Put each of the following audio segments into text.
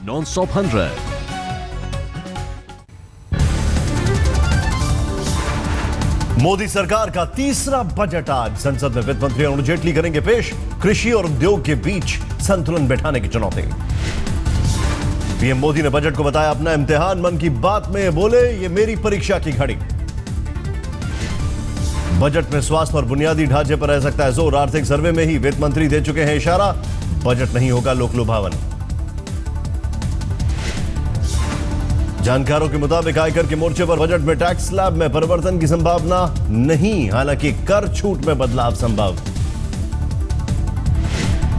Non-stop 100। Modi सरकार का तीसरा बजट आज संसद में वित्त मंत्री अरुण जेटली करेंगे पेश। कृषि और उद्योग के बीच संतुलन बैठाने की चुनौती। पीएम मोदी ने बजट को बताया अपना इम्तिहान। मन की बात में बोले, ये मेरी परीक्षा की घड़ी। बजट में स्वास्थ्य और बुनियादी ढांचे पर रह सकता है जोर। आर्थिक सर्वे में ही वित्त मंत्री दे चुके हैं इशारा, बजट नहीं होगा लोकलुभावन। जानकारों के मुताबिक आयकर के मोर्चे पर बजट में टैक्स स्लैब में परिवर्तन की संभावना नहीं, हालांकि कर छूट में बदलाव संभव।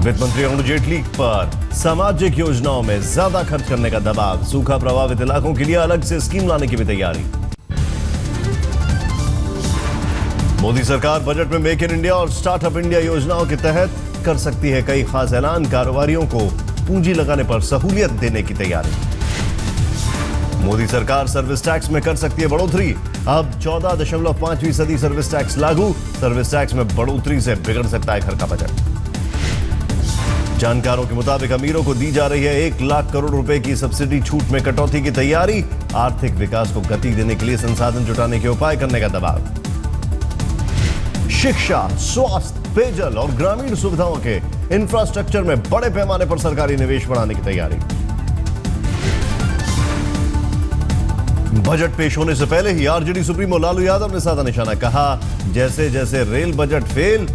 वित्त मंत्री अरुण जेटली पर सामाजिक योजनाओं में ज्यादा खर्च करने का दबाव। सूखा प्रभावित इलाकों के लिए अलग से स्कीम लाने की भी तैयारी। मोदी सरकार बजट में मेक इन इंडिया और स्टार्टअप इंडिया योजनाओं के तहत कर सकती है कई खास ऐलान। कारोबारियों को पूंजी लगाने पर सहूलियत देने की तैयारी। मोदी सरकार सर्विस टैक्स में कर सकती है बढ़ोतरी। अब 14.5% सर्विस टैक्स लागू। सर्विस टैक्स में बढ़ोतरी से बिगड़ सकता है घर का बजट। जानकारों के मुताबिक अमीरों को दी जा रही है 1 लाख करोड़ रुपए की सब्सिडी छूट में कटौती की तैयारी। आर्थिक विकास को गति देने के लिए संसाधन जुटाने के उपाय करने का दबाव। शिक्षा, स्वास्थ्य, पेयजल और ग्रामीण सुविधाओं के इंफ्रास्ट्रक्चर में बड़े पैमाने पर सरकारी निवेश बढ़ाने की तैयारी। बजट पेश होने से पहले ही आरजेडी सुप्रीमो लालू यादव ने साधा निशाना। कहा, जैसे जैसे रेल बजट फेल,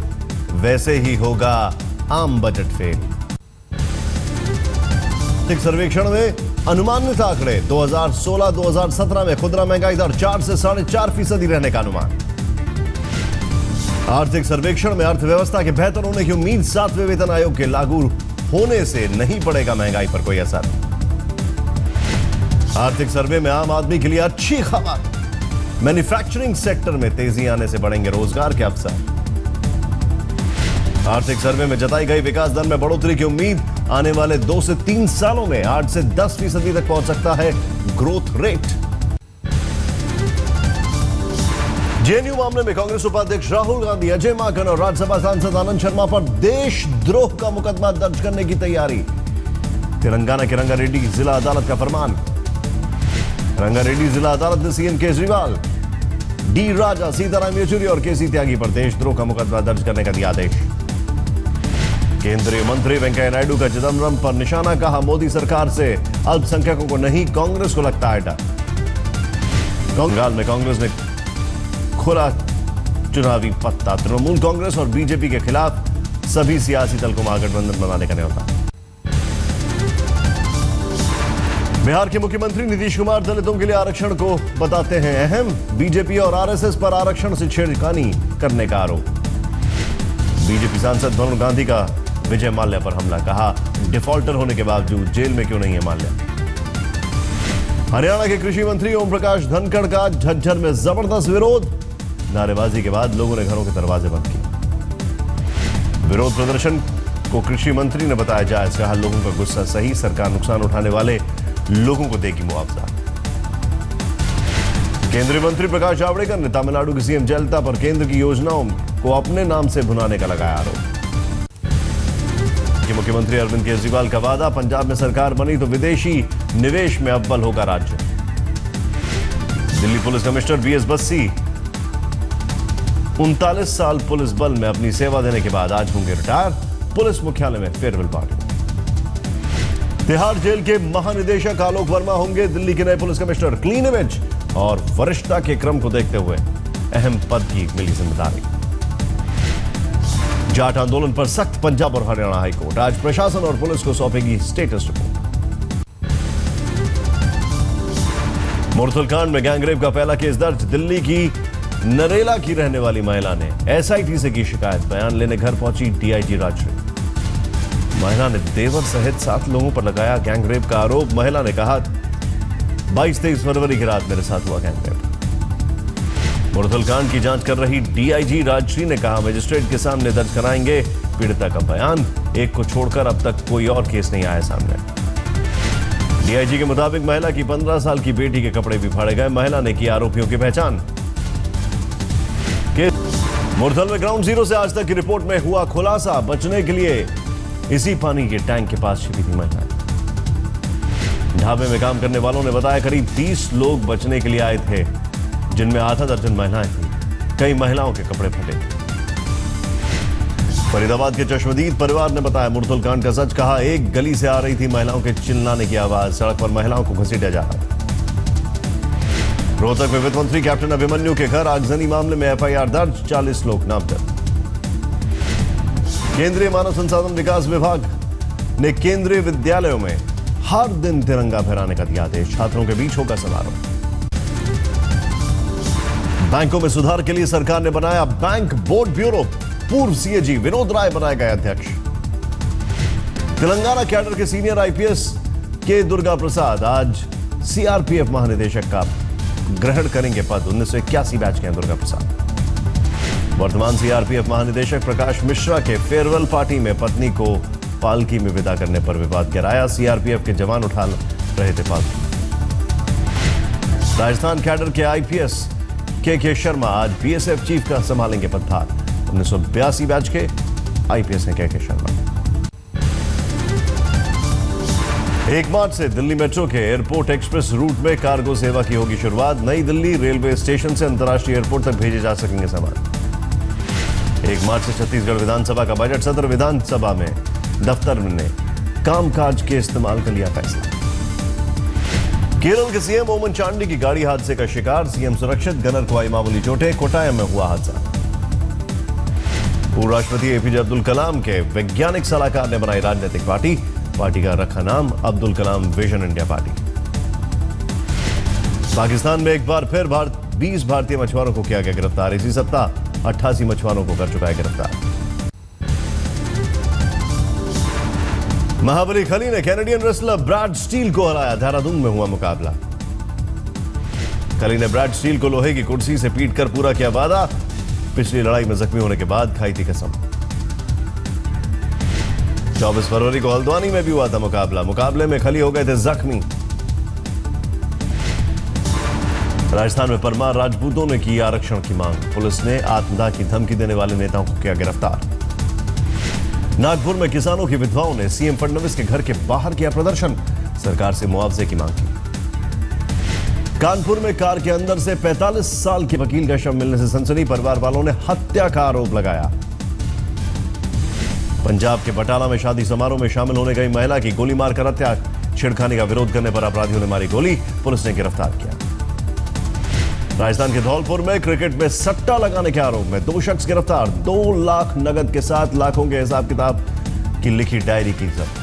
वैसे ही होगा आम बजट फेल। आर्थिक सर्वेक्षण में अनुमानित आंकड़े 2016-2017 में खुदरा महंगाई दर 4 से 4.5% रहने का अनुमान। आर्थिक सर्वेक्षण में अर्थव्यवस्था के बेहतर होने की उम्मीद। 7वें वेतन आयोग के लागू होने से नहीं पड़ेगा महंगाई पर कोई असर। आर्थिक सर्वे में आम आदमी के लिए अच्छी खबर। मैन्युफैक्चरिंग सेक्टर में तेजी आने से बढ़ेंगे रोजगार के अवसर। आर्थिक सर्वे में जताई गई विकास दर में बढ़ोतरी की उम्मीद। आने वाले 2 से 3 सालों में 8 से 10% तक पहुंच सकता है ग्रोथ रेट। जेएनयू मामले में कांग्रेस उपाध्यक्ष राहुल गांधी, अजय माकन और राज्यसभा सांसद आनंद शर्मा पर देशद्रोह का मुकदमा दर्ज करने की तैयारी। तेलंगाना के रंगारेड्डी जिला अदालत का फरमान। रंगारेड्डी जिला अदालत ने सीएम केजरीवाल, डी राजा, सीताराम येचुरी और केसी त्यागी पर देशद्रोह का मुकदमा दर्ज करने का दिया आदेश। केंद्रीय मंत्री वेंकैया नायडू का चिदंबरम पर निशाना। कहा, मोदी सरकार से अल्पसंख्यकों को नहीं, कांग्रेस को लगता है डर। बंगाल में कांग्रेस ने खोला चुनावी पत्ता। तृणमूल कांग्रेस और बीजेपी के खिलाफ सभी सियासी दल को महागठबंधन बनाने का न्योता। बिहार के मुख्यमंत्री नीतीश कुमार दलितों के लिए आरक्षण को बताते हैं अहम। बीजेपी और आरएसएस पर आरक्षण से छेड़खानी करने का आरोप। बीजेपी सांसद वरुण गांधी का विजय माल्या पर हमला। कहा, डिफॉल्टर होने के बावजूद जेल में क्यों नहीं है माल्या। हरियाणा के कृषि मंत्री ओम प्रकाश धनखड़ का झज्जर में जबरदस्त विरोध। नारेबाजी के बाद लोगों ने घरों के दरवाजे बंद किए। विरोध प्रदर्शन को कृषि मंत्री ने बताया जायज। कहा, लोगों का गुस्सा सही, सरकार नुकसान उठाने वाले लोगों को देगी मुआवजा। केंद्रीय मंत्री प्रकाश जावड़ेकर ने तमिलनाडु की सीएम जयललिता पर केंद्र की योजनाओं को अपने नाम से भुनाने का लगाया आरोप। मुख्यमंत्री अरविंद केजरीवाल का वादा, पंजाब में सरकार बनी तो विदेशी निवेश में अव्वल होगा राज्य। Delhi police commissioner BS Bassi 39 साल पुलिस बल में अपनी सेवा देने के बाद आज होंगे रिटायर। पुलिस मुख्यालय में फेयरवेल पार्टी। तिहाड़ जेल के महानिदेशक आलोक वर्मा होंगे दिल्ली के नए पुलिस कमिश्नर। क्लीन इमेज और वरिष्ठता के क्रम को देखते हुए अहम पद की मिली जिम्मेदारी। जाट आंदोलन पर सख्त पंजाब और हरियाणा हाईकोर्ट। आज प्रशासन और पुलिस को सौंपेगी स्टेटस रिपोर्ट। मुरथल कांड में गैंगरेप का पहला केस दर्ज। दिल्ली की नरेला की रहने वाली महिला ने एसआईटी से की शिकायत। बयान लेने घर पहुंची डीआईजी राजश्री। महिला ने देवर सहित 7 लोगों पर लगाया गैंगरेप का आरोप। महिला ने कहा, 22-23 फरवरी की रात मेरे साथ हुआ गैंगरेप। मुरथल कांड की जांच कर रही डीआईजी राजश्री ने कहा, मजिस्ट्रेट के सामने दर्ज कराएंगे पीड़िता का बयान। एक को छोड़कर अब तक कोई और केस नहीं आया सामने। डीआईजी के मुताबिक महिला की 15 साल की बेटी के कपड़े भी फाड़े गए। महिला ने की आरोपियों की पहचान। मुरथल में ग्राउंड जीरो से आज तक की रिपोर्ट में हुआ खुलासा। बचने के लिए इसी पानी के टैंक के पास छिपी थी महिला। ढाबे में काम करने वालों ने बताया करीब 30 लोग बचने के लिए आए थे, जिनमें आधा दर्जन महिलाएं थी। कई महिलाओं के कपड़े फटे। फरीदाबाद के चश्मदीद परिवार ने बताया मुरथुल कांड का सच कहा। एक गली से आ रही थी महिलाओं के चिल्लाने की आवाज। सड़क पर महिलाओं को घसीटा जा रहा था। रोहतक में वित्त मंत्री कैप्टन अभिमन्यु के घर आगजनी मामले में एफआईआर दर्ज, 40 लोग नामजद। केंद्रीय मानव संसाधन विकास विभाग ने केंद्रीय विद्यालयों में हर दिन तिरंगा फहराने का दिया आदेश। छात्रों के बीच होगा समारोह। बैंकों में सुधार के लिए सरकार ने बनाया बैंक बोर्ड ब्यूरो। पूर्व सीएजी विनोद राय बनाए गए अध्यक्ष। तेलंगाना कैडर के सीनियर आईपीएस के दुर्गा प्रसाद आज सीआरपीएफ महानिदेशक का ग्रहण करेंगे पद। 1981 बैच के हैं दुर्गा प्रसाद। वर्तमान सीआरपीएफ महानिदेशक प्रकाश मिश्रा के फेयरवेल पार्टी में पत्नी को पालकी में विदा करने पर विवाद गहराया। सीआरपीएफ के जवान उठा रहे थे पालकी। राजस्थान कैडर के आईपीएस के शर्मा आज बीएसएफ चीफ का संभालेंगे पदभार। 1982 बैच के आईपीएस हैं के शर्मा। 1 मार्च से दिल्ली मेट्रो के एयरपोर्ट एक्सप्रेस रूट में कार्गो सेवा की होगी शुरुआत। नई दिल्ली रेलवे स्टेशन से अंतर्राष्ट्रीय एयरपोर्ट तक भेजे जा सकेंगे सामान। 1 मार्च से छत्तीसगढ़ विधानसभा का बजट सत्र। विधानसभा में दफ्तर ने कामकाज के इस्तेमाल का लिया फैसला। केरल के सीएम ओमन चांडी की गाड़ी हादसे का शिकार। सीएम सुरक्षित, गनर को आई मामूली चोटें। कोटायम में हुआ हादसा। पूर्व राष्ट्रपति एपीजे अब्दुल कलाम के वैज्ञानिक सलाहकार ने बनाई राजनीतिक पार्टी। पार्टी का रखा नाम Abdul Kalam vision India party. Pakistan में एक बार फिर 20 भारतीय मछुआरों को किया गया गिरफ्तार। इसी सप्ताह 88 मछुआरों को कर चुका है गिरफ्तार। महाबली खली ने कैनेडियन रेसलर ब्रैड स्टील को हराया। देहरादून में हुआ मुकाबला। खली ने ब्रैड स्टील को लोहे की कुर्सी से पीटकर पूरा किया वादा। पिछली लड़ाई में जख्मी होने के बाद खाई थी कसम। 24 फरवरी को हल्द्वानी में भी हुआ था मुकाबला। मुकाबले में खली हो गए थे जख्मी। राजस्थान में परमार राजपूतों ने की आरक्षण की मांग। पुलिस ने आत्मदाह की धमकी देने वाले नेताओं को किया गिरफ्तार। नागपुर में किसानों की विधवाओं ने सीएम फडणवीस के घर के बाहर किया प्रदर्शन। सरकार से मुआवजे की मांग की। कानपुर में कार के अंदर से 45 साल के वकील का शव मिलने से सनसनी। परिवार वालों ने हत्या का आरोप लगाया। पंजाब के बटाला में शादी समारोह में शामिल होने गई महिला की गोली मारकर हत्या। छेड़खानी का विरोध करने पर अपराधियों ने मारी गोली। पुलिस ने गिरफ्तार किया। राजस्थान के धौलपुर में क्रिकेट में सट्टा लगाने के आरोप में 2 शख्स गिरफ्तार। 2 लाख नगद के साथ लाखों के हिसाब किताब की लिखी डायरी की जब्त।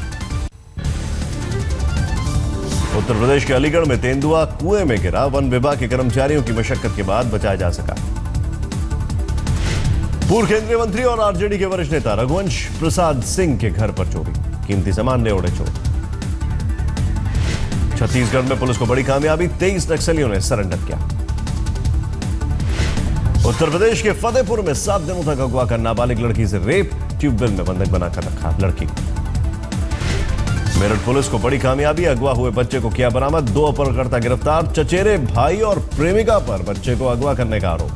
उत्तर प्रदेश के अलीगढ़ में तेंदुआ कुएं में गिरा। वन विभाग के कर्मचारियों की मशक्कत के बाद बचाया जा सका। पूर्व केंद्रीय मंत्री और आरजेडी के वरिष्ठ नेता रघुवंश प्रसाद सिंह के घर पर चोरी। कीमती सामान ले उड़े चोर। छत्तीसगढ़ में पुलिस को बड़ी कामयाबी। 23 नक्सलियों ने सरेंडर किया। उत्तर प्रदेश के फतेहपुर में 7 दिनों तक अगवा कर नाबालिग लड़की से रेप। ट्यूबवेल में बंधक बनाकर रखा लड़की। मेरठ पुलिस को बड़ी कामयाबी। अगवा हुए बच्चे को किया बरामद। 2 अपहरणकर्ता गिरफ्तार। चचेरे भाई और प्रेमिका पर बच्चे को अगवा करने का आरोप।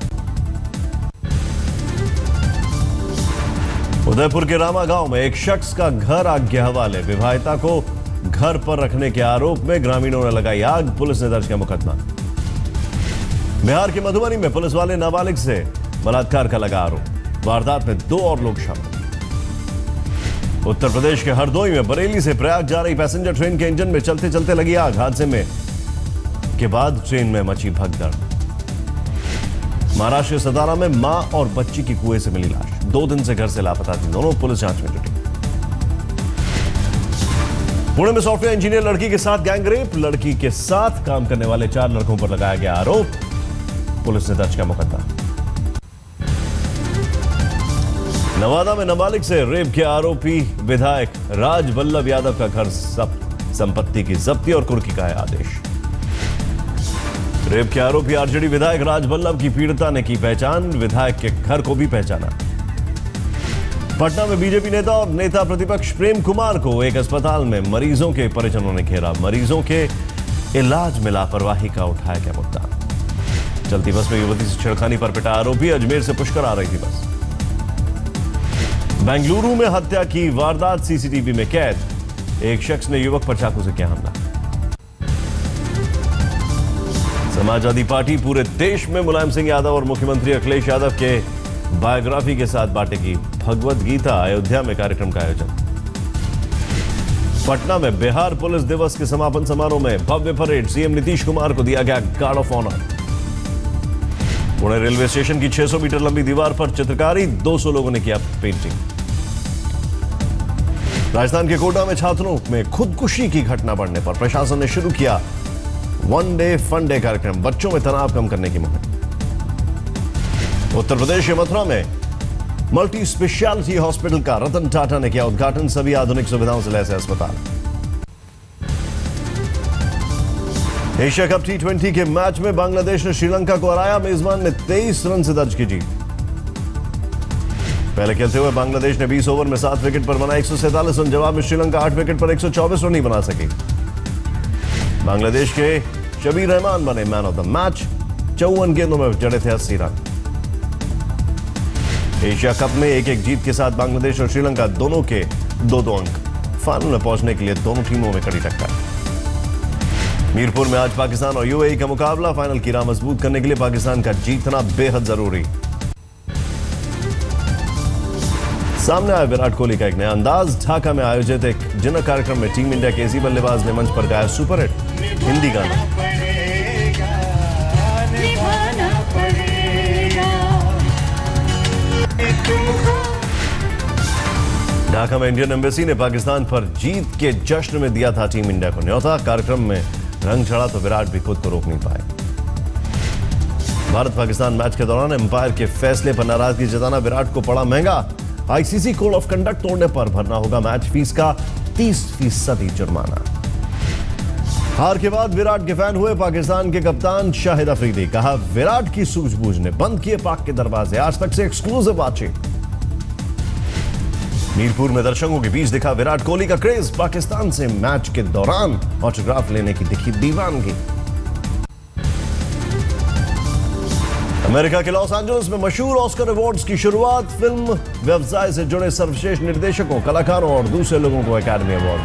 उदयपुर के रामा गांव में एक शख्स का घर आग के हवाले। विवाहिता को घर पर रखने के आरोप में ग्रामीणों ने लगाई आग। पुलिस ने दर्ज किया मुकदमा। बिहार के मधुबनी में पुलिस वाले नाबालिग से बलात्कार का लगा आरोप। वारदात में 2 और लोग शामिल। उत्तर प्रदेश के हरदोई में बरेली से प्रयाग जा रही पैसेंजर ट्रेन के इंजन में चलते चलते लगी आग। हादसे में के बाद ट्रेन में मची भगदड़। महाराष्ट्र के सतारा में मां और बच्ची की कुएं से मिली लाश। 2 दिन से घर से लापता थी दोनों। पुलिस जांच में जुटी। पुणे में सॉफ्टवेयर इंजीनियर लड़की के साथ गैंगरेप। लड़की के साथ काम करने वाले 4 लड़कों पर लगाया गया आरोप। पुलिस ने दर्ज किया मुकदमा। नवादा में नाबालिग से रेप के आरोपी विधायक राज वल्लभ यादव का घर संपत्ति की जब्ती और कुर्की का है आदेश। रेप के आरोपी आरजेडी विधायक राज वल्लभ की पीड़िता ने की पहचान। विधायक के घर को भी पहचाना। पटना में बीजेपी नेता और नेता प्रतिपक्ष प्रेम कुमार को एक अस्पताल में मरीजों के परिजनों ने घेरा। मरीजों के इलाज में लापरवाही का उठाया गया मुद्दा। चलती बस में युवती से छेड़खानी पर पिटा आरोपी। अजमेर से पुष्कर आ रही थी बस। बेंगलुरु में हत्या की वारदात सीसीटीवी में कैद। एक शख्स ने युवक पर चाकू से किया हमला। समाजवादी पार्टी पूरे देश में मुलायम सिंह यादव और मुख्यमंत्री अखिलेश यादव के बायोग्राफी के साथ बांटेगी भगवत गीता। अयोध्या में कार्यक्रम का आयोजन। पटना में बिहार पुलिस दिवस के समापन समारोह में भव्य परेड। सीएम नीतीश कुमार को दिया गया guard of honour. Pune railway station की 600 मीटर लंबी दीवार पर चित्रकारी, 200 लोगों ने किया पेंटिंग। राजस्थान के कोटा में छात्रों में खुदकुशी की घटना बढ़ने पर प्रशासन ने शुरू किया वन डे फन डे कार्यक्रम, बच्चों में तनाव कम करने की मुहिम। उत्तर प्रदेश के मथुरा में मल्टी स्पेशलिटी हॉस्पिटल का रतन टाटा ने किया उद्घाटन। सभी आधुनिक सुविधाओं से लैस है अस्पताल। एशिया कप T20 के मैच में बांग्लादेश ने श्रीलंका को हराया। मेजबान ने 23 रन से दर्ज की जीत। पहले खेलते हुए बांग्लादेश ने 20 ओवर में 7 विकेट पर बनाए 147 रन। जवाब में श्रीलंका 8 विकेट पर 124 रन ही बना सकी। बांग्लादेश के शबीर रहमान बने मैन ऑफ द मैच। 54 गेंदों में जड़े थे 80 रन। एशिया कप में एक एक जीत के साथ बांग्लादेश और श्रीलंका दोनों के 2-2 अंक। फाइनल में पहुंचने के लिए दोनों टीमों में कड़ी टक्कर। मीरपुर में आज पाकिस्तान और यूएई का मुकाबला। फाइनल की राह मजबूत करने के लिए पाकिस्तान का जीतना बेहद जरूरी। सामने आया विराट कोहली का एक नया अंदाज। ढाका में आयोजित एक डिनर कार्यक्रम में टीम इंडिया के एसी बल्लेबाज ने मंच पर गाया सुपरहिट हिंदी गाना। ढाका में इंडियन एम्बेसी ने पाकिस्तान पर जीत के जश्न में दिया था टीम इंडिया को न्योता। कार्यक्रम में रंग चढ़ा तो विराट भी खुद को रोक नहीं पाए। भारत पाकिस्तान मैच के दौरान एम्पायर के फैसले पर नाराजगी जताना विराट को पड़ा महंगा। आईसीसी कोड ऑफ कंडक्ट तोड़ने पर भरना होगा मैच फीस का 30% जुर्माना। हार के बाद विराट के फैन हुए पाकिस्तान के कप्तान शाहिद अफरीदी। कहा विराट की सूझबूझ ने बंद किए पाक के दरवाजे। आज तक से एक्सक्लूसिव बातचीत। मीरपुर में दर्शकों के बीच दिखा विराट कोहली का क्रेज। पाकिस्तान से मैच के दौरान ऑटोग्राफ लेने की दिखी दीवानगी। अमेरिका के लॉस एंजल्स में मशहूर ऑस्कर अवार्ड्स की शुरुआत। फिल्म व्यवसाय से जुड़े सर्वश्रेष्ठ निर्देशकों, कलाकारों और दूसरे लोगों को एकेडमी अवार्ड।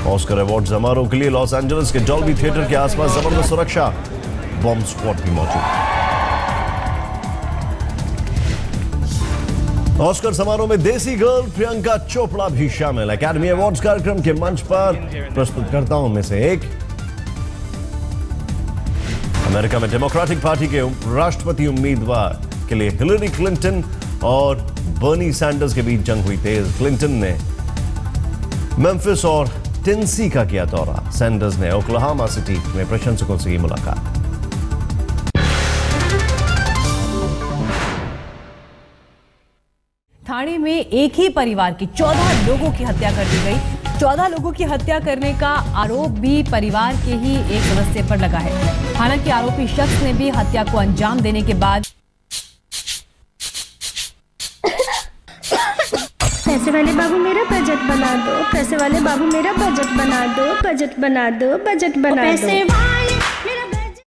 ऑस्कर अवार्ड समारोह के लिए लॉस एंजल्स के डॉल्बी थिएटर के आसपास जबरदस्त सुरक्षा, बॉम्ब स्क्वाड भी मौजूद। ऑस्कर समारोह में देसी गर्ल प्रियंका चोपड़ा भी शामिल। एकेडमी अवार्ड्स कार्यक्रम के मंच पर प्रस्तुतकर्ताओं में से एक। अमेरिका में डेमोक्रेटिक पार्टी के राष्ट्रपति उम्मीदवार के लिए हिलरी क्लिंटन और बर्नी सैंडर्स के बीच जंग हुई तेज। क्लिंटन ने मेम्फिस और टेनेसी का किया दौरा। सैंडर्स ने ओक्लाहोमा सिटी में प्रशंसकों से की मुलाकात। ठाणे में एक ही परिवार की 14 लोगों की हत्या कर दी गई। 14 लोगों की हत्या करने का आरोप भी परिवार के ही एक सदस्य पर लगा है। हालांकि आरोपी शख्स ने भी हत्या को अंजाम देने के बाद पैसे वाले बाबू मेरा बजट बना दो, पैसे वाले बाबू मेरा बजट बना दो, बजट बना दो, बजट बना दो।